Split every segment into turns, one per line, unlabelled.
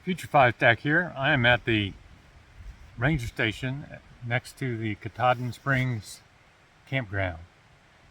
Future Five Stack here. I am at the ranger station next to the Katahdin Springs campground.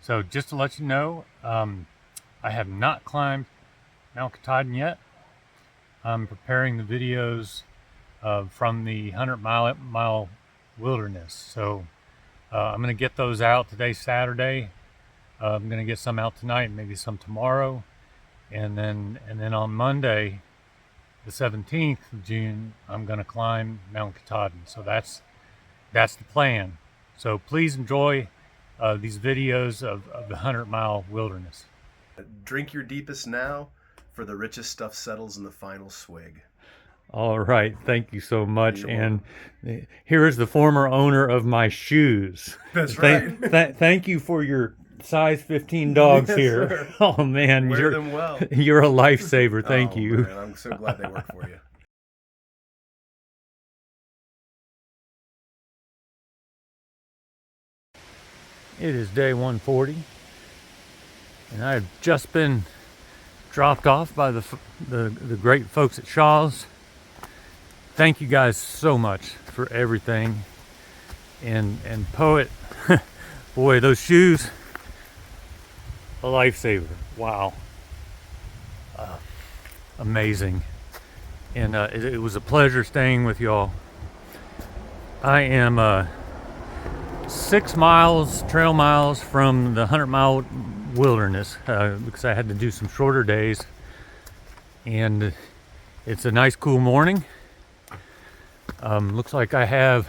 So just to let you know, I have not climbed Mount Katahdin yet. I'm preparing the videos from the 100-mile wilderness. So I'm going to get those out today, Saturday. I'm going to get some out tonight, maybe some tomorrow, and then on Monday, the 17th of June, I'm going to climb Mount Katahdin. So that's the plan. So please enjoy these videos of the 100-mile wilderness.
Drink your deepest now, for the richest stuff settles in the final swig.
All right, thank you so much. And here is the former owner of my shoes.
That's right.
Thank you for your size 15 dogs
Yes,
here.
sir.
Oh man,
Wear them well.
You're a lifesaver. Thank you.
Man, I'm so glad they work for you.
It is day 140, and I've just been dropped off by the great folks at Shaw's. Thank you guys so much for everything. And Poet, boy, those shoes, a lifesaver. Wow, amazing. And it was a pleasure staying with y'all. I am 6 miles, trail miles from the 100-mile wilderness because I had to do some shorter days. And it's a nice cool morning. Looks like I have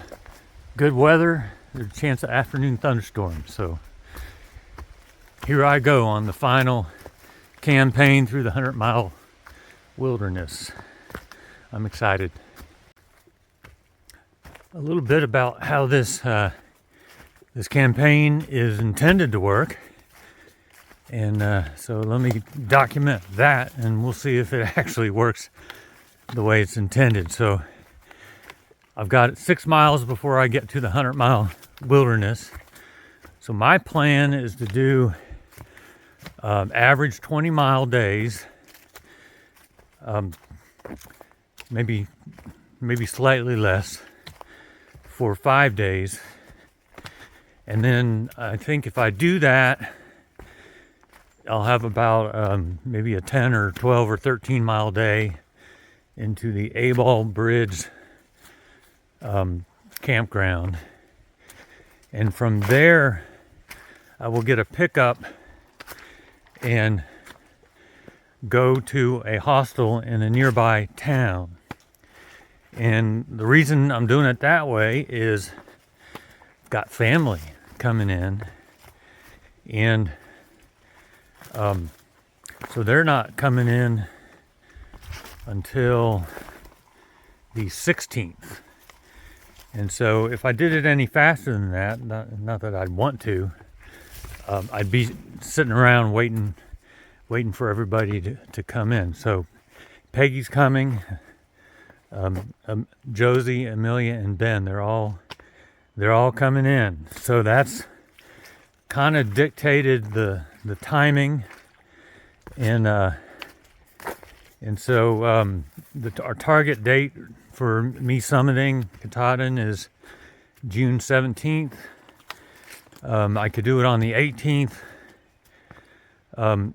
good weather. There's a chance of afternoon thunderstorms. So here I go on the final campaign through the 100-mile wilderness. I'm excited. A little bit about how this campaign is intended to work. And so let me document that, and we'll see if it actually works the way it's intended. So I've got 6 miles before I get to the 100-mile wilderness. So my plan is to do average 20-mile days, maybe slightly less, for 5 days. And then I think if I do that, I'll have about maybe a 10 or 12 or 13 mile day into the A-Ball Bridge campground. And from there, I will get a pickup and go to a hostel in a nearby town. And the reason I'm doing it that way is I've got family coming in, and so they're not coming in until the 16th. And so if I did it any faster than that, not that I'd want to, I'd be sitting around waiting for everybody to come in. So Peggy's coming, Josie, Amelia, and Ben, they're all coming in. So that's kind of dictated the timing, and so our target date for me summiting Katahdin is June 17th. I could do it on the 18th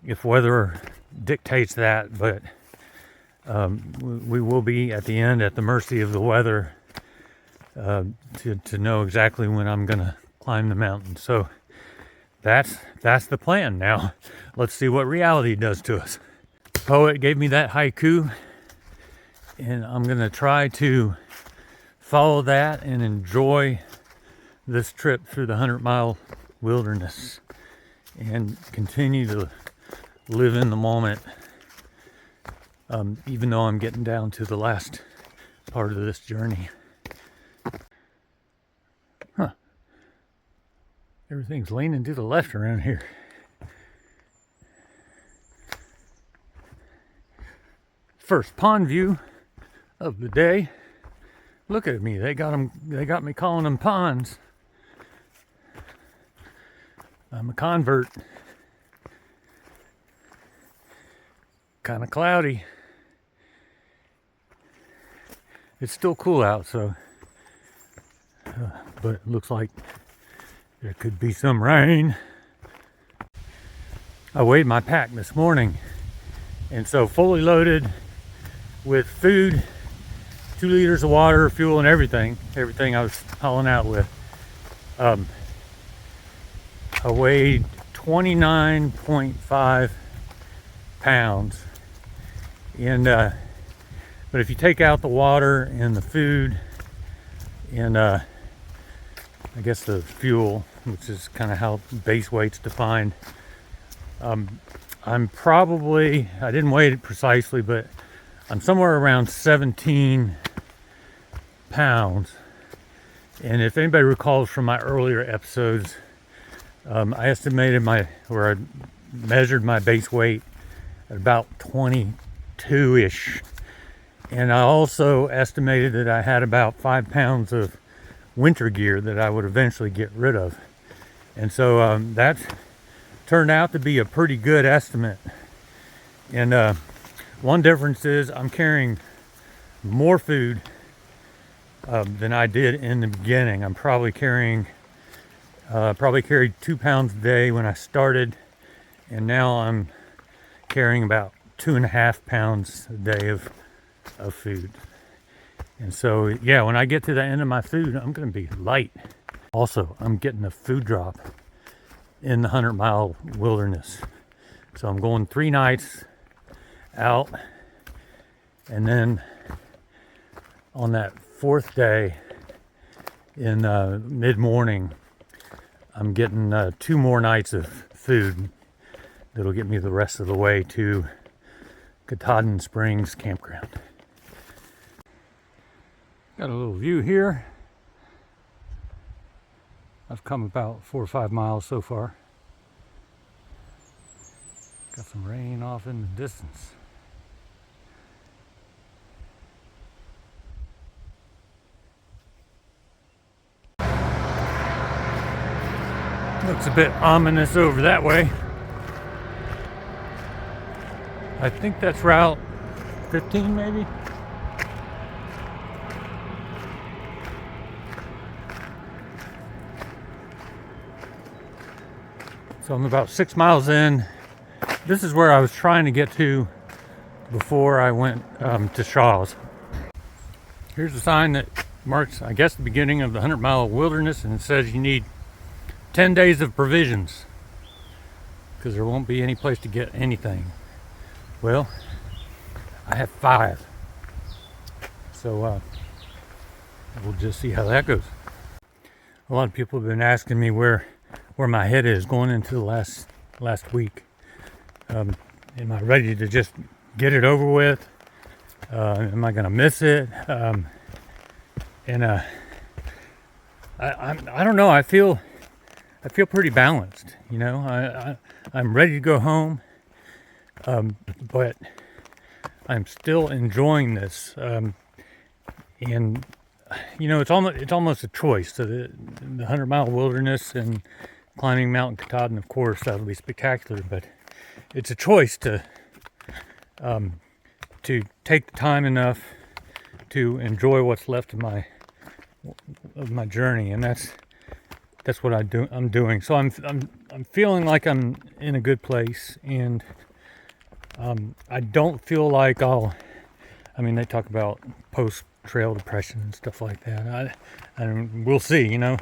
if weather dictates that, but we will be at the end at the mercy of the weather to know exactly when I'm going to climb the mountain. So that's the plan. Now let's see what reality does to us. Poet gave me that haiku, and I'm going to try to follow that and enjoy this trip through the 100-mile wilderness and continue to live in the moment, even though I'm getting down to the last part of this journey. Everything's leaning to the left around here. First pond view of the day. Look at me. They got me calling them ponds. I'm a convert. Kind of cloudy. it's still cool out, so but it looks like there could be some rain. I weighed my pack this morning, and so fully loaded with food, 2 liters of water, fuel, and everything I was hauling out with. I weighed 29.5 pounds, and but if you take out the water and the food and I guess the fuel, which is kind of how base weight's defined, I'm probably, I didn't weigh it precisely, but I'm somewhere around 17 pounds. And if anybody recalls from my earlier episodes, I estimated I measured my base weight at about 22-ish. And I also estimated that I had about 5 pounds of winter gear that I would eventually get rid of. And so that turned out to be a pretty good estimate. And one difference is I'm carrying more food than I did in the beginning. I'm probably carrying, carried 2 pounds a day when I started, and now I'm carrying about 2.5 pounds a day of food. And so, yeah, when I get to the end of my food, I'm going to be light. Also, I'm getting a food drop in the 100-mile wilderness. So I'm going 3 nights out, and then on that 4th day in mid-morning, I'm getting 2 more nights of food that'll get me the rest of the way to Katahdin Springs Campground. Got a little view here. I've come about 4 or 5 miles so far. Got some rain off in the distance. Looks a bit ominous over that way. I think that's Route 15 maybe? So I'm about 6 miles in. This is where I was trying to get to before I went to Shaw's. Here's a sign that marks, I guess, the beginning of the 100-mile wilderness, and it says you need 10 days of provisions because there won't be any place to get anything. Well, I have 5. So we'll just see how that goes. A lot of people have been asking me where my head is going into the last week. Am I ready to just get it over with? Am I gonna miss it? I don't know. I feel pretty balanced. You know, I'm ready to go home, but I'm still enjoying this. And you know, it's almost a choice. So the 100-mile wilderness and climbing Mount Katahdin, of course, that would be spectacular. But it's a choice to take the time enough to enjoy what's left of my journey, and that's what I'm doing. So I'm feeling like I'm in a good place, and I don't feel like I mean, they talk about post-trail depression and stuff like that. And we'll see, you know.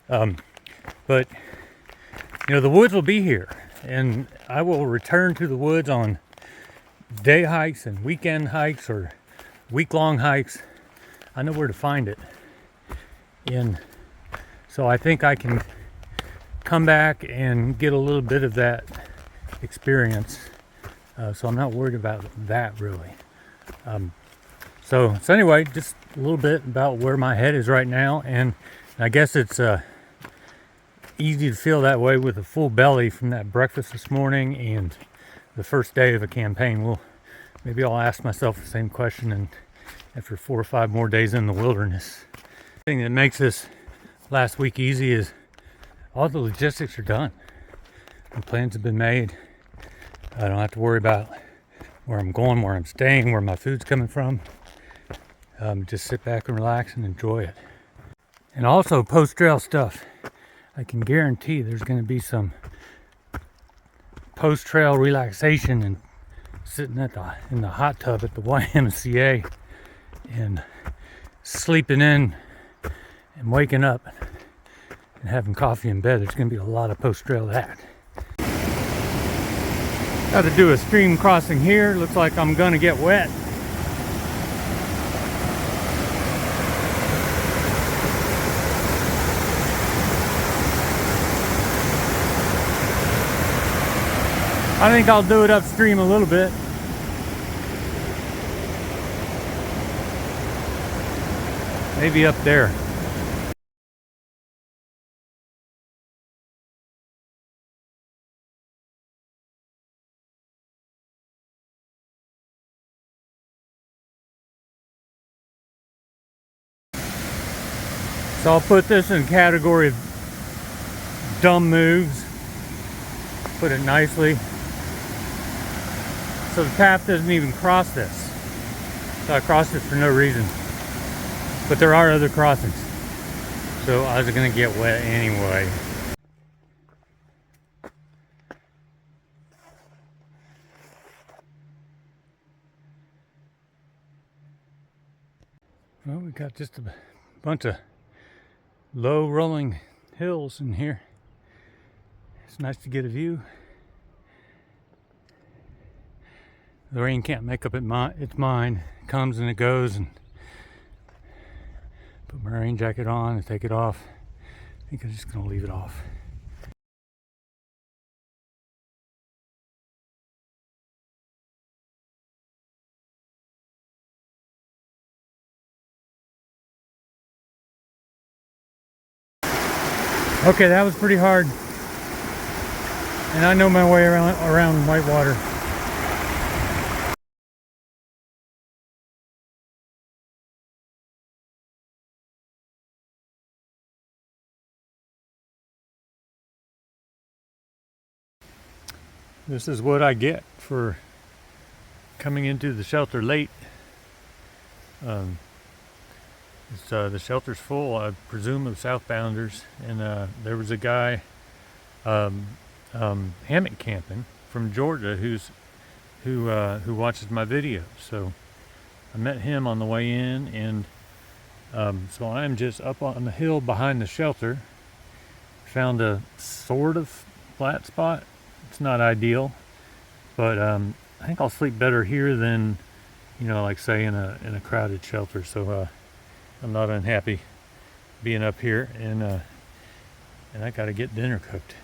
But you know, the woods will be here, and I will return to the woods on day hikes and weekend hikes or week-long hikes. I know where to find it. And so I think I can come back and get a little bit of that experience. So I'm not worried about that really. So anyway, just a little bit about where my head is right now. And I guess it's easy to feel that way with a full belly from that breakfast this morning and the first day of a campaign. Well, maybe I'll ask myself the same question and after 4 or 5 more days in the wilderness. The thing that makes this last week easy is all the logistics are done. The plans have been made. I don't have to worry about where I'm going, where I'm staying, where my food's coming from. Just sit back and relax and enjoy it. And also post-trail stuff. I can guarantee there's going to be some post-trail relaxation and sitting in the hot tub at the YMCA and sleeping in and waking up and having coffee in bed. There's going to be a lot of post-trail that. Got to do a stream crossing here. Looks like I'm going to get wet. I think I'll do it upstream a little bit. Maybe up there. So I'll put this in the category of dumb moves. Put it nicely. So the path doesn't even cross this. So I crossed it for no reason. But there are other crossings. So I was gonna get wet anyway. Well, we got just a bunch of low rolling hills in here. It's nice to get a view. The rain can't make up its mind. It comes and it goes, and put my rain jacket on and take it off. I think I'm just gonna leave it off. Okay, that was pretty hard. And I know my way around Whitewater. This is what I get for coming into the shelter late. The shelter's full, I presume, of southbounders, and there was a guy hammock camping from Georgia who watches my videos. So I met him on the way in, and so I'm just up on the hill behind the shelter. Found a sort of flat spot. It's not ideal, but I think I'll sleep better here than, like say in a crowded shelter. So I'm not unhappy being up here, and I got to get dinner cooked.